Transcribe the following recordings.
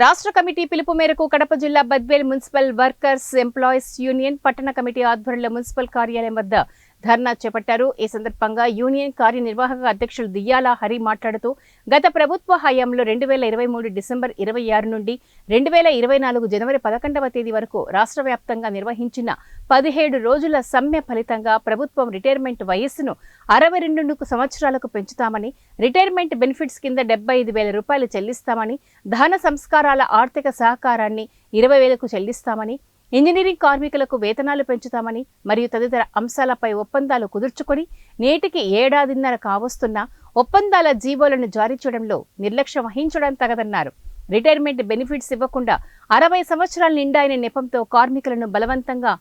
రాష్ట్ర కమిటీ పిలుపు మేరకు కడప జిల్లా Badvel municipal workers employees union పట్టణ కమిటీ ఆధ్వర్యంలో మున్సిపల్ కార్యాలయం వద్ద ధర్నా చేపట్టారు। ఈ సందర్భంగా యూనియన్ కార్యనిర్వాహక అధ్యక్షులు దియ్యాల హరి మాట్లాడుతూ గత ప్రభుత్వ హయాంలో 2023 డిసెంబర్ 26 నుండి 2024 జనవరి 11వ తేదీ వరకు రాష్ట్ర వ్యాప్తంగా నిర్వహించిన 17 రోజుల సమ్మె ఫలితంగా ప్రభుత్వం రిటైర్మెంట్ వయస్సును 62 సంవత్సరాలకు పెంచుతామని, రిటైర్మెంట్ బెనిఫిట్స్ కింద 75,000 రూపాయలు చెల్లిస్తామని, దహన సంస్కారాల ఆర్థిక సహకారాన్ని 20,000కు చెల్లిస్తామని, ఇంజనీరింగ్ కార్మికులకు వేతనాలు పెంచుతామని మరియు తదితర అంశాలపై ఒప్పందాలు కుదుర్చుకొని నేటికి ఏడాదిన్నర కావస్తున్న ఒప్పందాల జీవోలను జారీ చేయడంలో నిర్లక్ష్యం వహించడం తగదన్నారు। రిటైర్మెంట్ బెనిఫిట్స్ ఇవ్వకుండా 60 సంవత్సరాలు నిండాయన నెపంతో కార్మికులను బలవంతంగా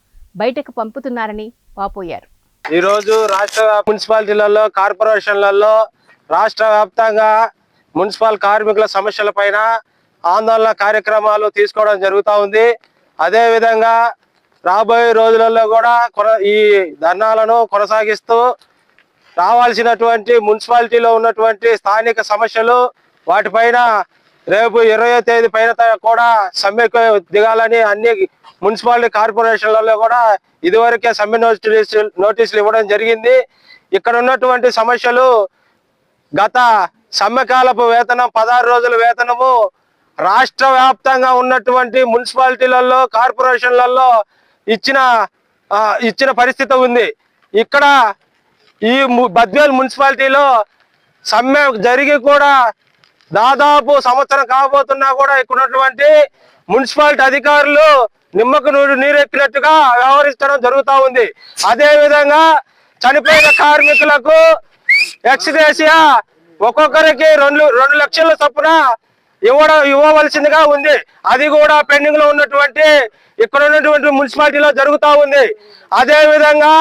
బయటకు పంపుతున్నారని వాపోయారు। ఈ రోజు రాష్ట్ర మున్సిపాలిటీలలో కార్పొరేషన్లలో రాష్ట్ర వ్యాప్తంగా మున్సిపల్ కార్మికుల సమస్యలపైన ఆందోళన కార్యక్రమాలు తీసుకోవడం జరుగుతూ ఉంది। అదే విధంగా రాబోయే రోజులలో కూడా ఈ ధర్నాలను కొనసాగిస్తూ రావాల్సినటువంటి మున్సిపాలిటీలో ఉన్నటువంటి స్థానిక సమస్యలు వాటిపైన రేపు 20వ తేదీ పైన కూడా సమ్మెకు దిగాలని అన్ని మున్సిపాలిటీ కార్పొరేషన్లలో కూడా ఇదివరకే సమ్మె నోటీసులు ఇవ్వడం జరిగింది। ఇక్కడ ఉన్నటువంటి సమస్యలు గత సమ్మెకాలపు వేతనం 16 రోజుల వేతనము రాష్ట్ర వ్యాప్తంగా ఉన్నటువంటి మున్సిపాలిటీలలో కార్పొరేషన్లలో ఇచ్చిన పరిస్థితి ఉంది। ఇక్కడ ఈ బద్వేల్ మున్సిపాలిటీలో సమ్మె జరిగి కూడా దాదాపు సంవత్సరం కాబోతున్నా కూడా ఇక్కడ ఉన్నటువంటి మున్సిపాలిటీ అధికారులు నిమ్మకు నీరెక్కినట్టుగా వ్యవహరించడం జరుగుతూ ఉంది। అదే విధంగా చనిపోయిన కార్మికులకు ఎక్స్గ్రేషియా ఒక్కొక్కరికి 2 లక్షల చొప్పున ఇవ్వవలసిందిగా ఉంది। అది కూడా పెండింగ్ లో ఉన్నటువంటి ఇక్కడ ఉన్నటువంటి మున్సిపాలిటీలో జరుగుతూ ఉంది। అదే విధంగా